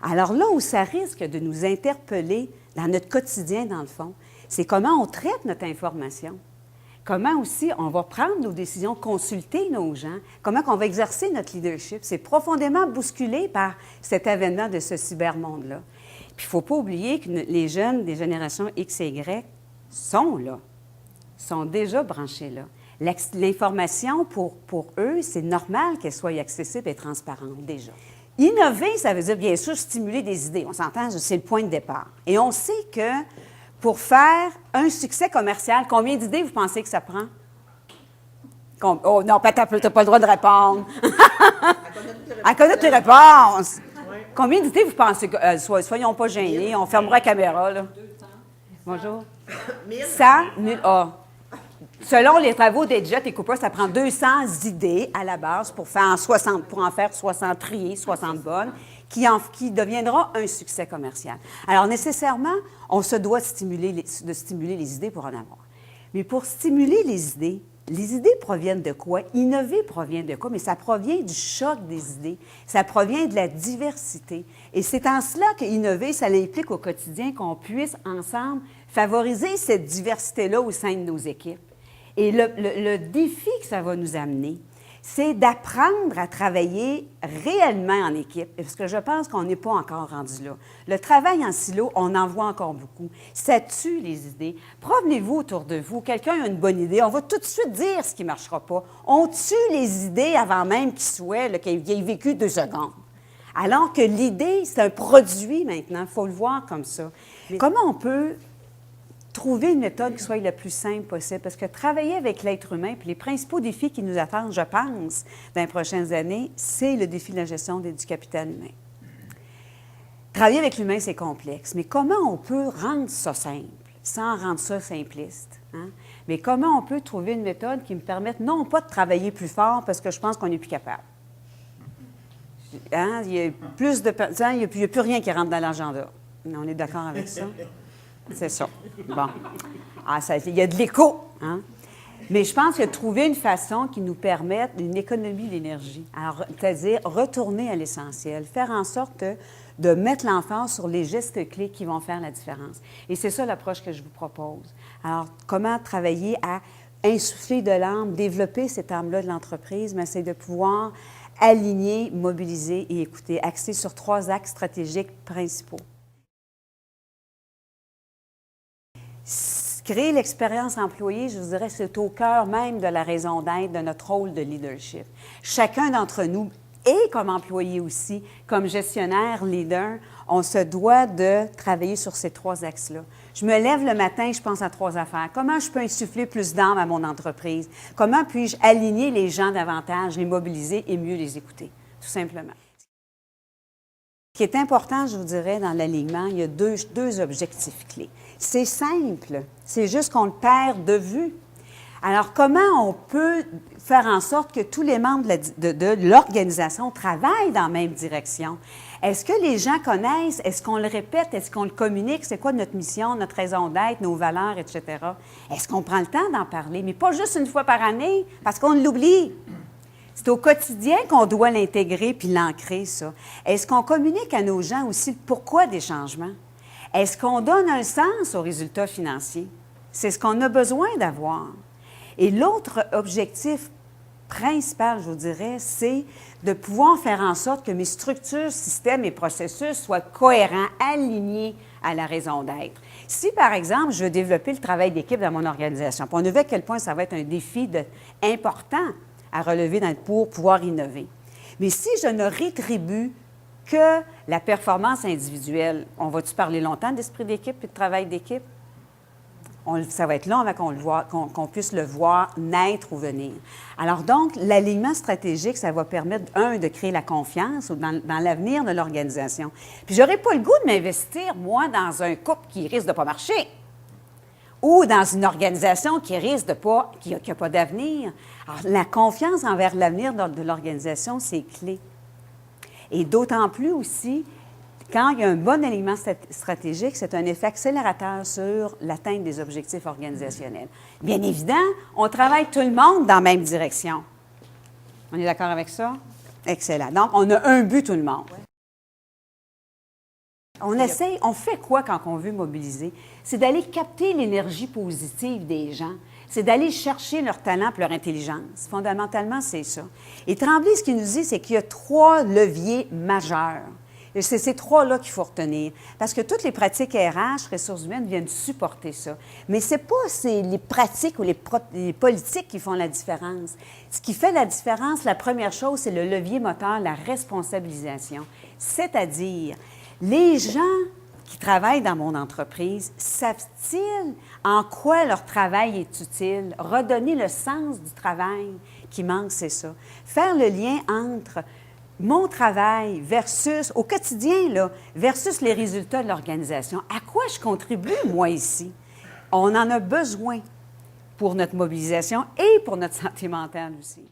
Alors là où ça risque de nous interpeller dans notre quotidien, dans le fond, c'est comment on traite notre information. Comment aussi on va prendre nos décisions, consulter nos gens, comment on va exercer notre leadership. C'est profondément bousculé par cet avènement de ce cybermonde-là. Puis il ne faut pas oublier que les jeunes des générations X et Y sont là, sont déjà branchés là. L'information, pour eux, c'est normal qu'elle soit accessible et transparente déjà. Innover, ça veut dire, bien sûr, stimuler des idées. On s'entend, c'est le point de départ. Et on sait que pour faire un succès commercial, combien d'idées vous pensez que ça prend? Oh non, tu n'as pas le droit de répondre. Elle connaît toutes les réponses. Combien d'idées vous pensez que... soyons pas gênés, on fermera la caméra, là. Bonjour. 100 000... Selon les travaux d'Edgett et Cooper, ça prend 200 idées à la base pour en faire 60 triées, 60 bonnes, qui deviendra un succès commercial. Alors, nécessairement, on se doit de stimuler les idées pour en avoir. Mais pour stimuler les idées proviennent de quoi? Innover provient de quoi? Mais ça provient du choc des idées. Ça provient de la diversité. Et c'est en cela que innover, ça implique au quotidien qu'on puisse ensemble favoriser cette diversité-là au sein de nos équipes. Et le défi que ça va nous amener, c'est d'apprendre à travailler réellement en équipe, parce que je pense qu'on n'est pas encore rendu là. Le travail en silo, on en voit encore beaucoup. Ça tue les idées. Promenez-vous autour de vous. Quelqu'un a une bonne idée, on va tout de suite dire ce qui ne marchera pas. On tue les idées avant même qu'il ait vécu 2 secondes. Alors que l'idée, c'est un produit maintenant, il faut le voir comme ça. Mais comment on peut trouver une méthode qui soit la plus simple possible? Parce que travailler avec l'être humain, puis les principaux défis qui nous attendent, je pense, dans les prochaines années, c'est le défi de la gestion du capital humain. Travailler avec l'humain, c'est complexe, mais comment on peut rendre ça simple, sans rendre ça simpliste? Hein? Mais comment on peut trouver une méthode qui me permette non pas de travailler plus fort, parce que je pense qu'on n'est plus capable. Hein? Il y a plus de... Il n'y a plus rien qui rentre dans l'agenda. On est d'accord avec ça? C'est ça. Bon. Il y a de l'écho, hein? Mais je pense que trouver une façon qui nous permette une économie d'énergie. Alors, c'est-à-dire retourner à l'essentiel, faire en sorte de mettre l'emphase sur les gestes clés qui vont faire la différence. Et c'est ça l'approche que je vous propose. Alors, comment travailler à insuffler de l'âme, développer cette âme-là de l'entreprise, mais c'est de pouvoir aligner, mobiliser et écouter, axer sur 3 axes stratégiques principaux. Créer l'expérience employée, je vous dirais, c'est au cœur même de la raison d'être de notre rôle de leadership. Chacun d'entre nous, et comme employé aussi, comme gestionnaire, leader, on se doit de travailler sur ces 3 axes-là. Je me lève le matin, je pense à 3 affaires. Comment je peux insuffler plus d'âme à mon entreprise? Comment puis-je aligner les gens davantage, les mobiliser et mieux les écouter, tout simplement. Ce qui est important, je vous dirais, dans l'alignement, il y a deux objectifs clés. C'est simple, c'est juste qu'on le perd de vue. Alors, comment on peut faire en sorte que tous les membres de l'organisation travaillent dans la même direction? Est-ce que les gens connaissent? Est-ce qu'on le répète? Est-ce qu'on le communique? C'est quoi notre mission, notre raison d'être, nos valeurs, etc.? Est-ce qu'on prend le temps d'en parler? Mais pas juste une fois par année, parce qu'on l'oublie. C'est au quotidien qu'on doit l'intégrer puis l'ancrer, ça. Est-ce qu'on communique à nos gens aussi le pourquoi des changements? Est-ce qu'on donne un sens aux résultats financiers? C'est ce qu'on a besoin d'avoir. Et l'autre objectif principal, je vous dirais, c'est de pouvoir faire en sorte que mes structures, systèmes et processus soient cohérents, alignés à la raison d'être. Si, par exemple, je veux développer le travail d'équipe dans mon organisation, puis on a vu à quel point ça va être un défi important à relever pour pouvoir innover. Mais si je ne rétribue que la performance individuelle, on va-tu parler longtemps d'esprit d'équipe et de travail d'équipe? Ça va être long avant qu'on puisse le voir naître ou venir. Alors donc, l'alignement stratégique, ça va permettre, de créer la confiance dans l'avenir de l'organisation. Puis, je n'aurais pas le goût de m'investir, moi, dans un couple qui risque de ne pas marcher ou dans une organisation qui risque de pas, qui n'a pas d'avenir. Alors, la confiance envers l'avenir de l'organisation, c'est clé. Et d'autant plus aussi, quand il y a un bon alignement stratégique, c'est un effet accélérateur sur l'atteinte des objectifs organisationnels. Bien évidemment, on travaille tout le monde dans la même direction. On est d'accord avec ça? Excellent. Donc, on a un but tout le monde. On essaye, on fait quoi quand on veut mobiliser? C'est d'aller capter l'énergie positive des gens. C'est d'aller chercher leur talent et leur intelligence. Fondamentalement, c'est ça. Et Tremblay, ce qu'il nous dit, c'est qu'il y a 3 leviers majeurs. Et c'est ces 3-là qu'il faut retenir. Parce que toutes les pratiques RH, ressources humaines, viennent supporter ça. Mais ce n'est pas les pratiques ou les politiques qui font la différence. Ce qui fait la différence, la première chose, c'est le levier moteur, la responsabilisation. C'est-à-dire, les gens qui travaillent dans mon entreprise, savent-ils en quoi leur travail est utile? Redonner le sens du travail qui manque, c'est ça. Faire le lien entre mon travail versus, au quotidien, là, versus les résultats de l'organisation. À quoi je contribue, moi, ici? On en a besoin pour notre mobilisation et pour notre santé mentale aussi.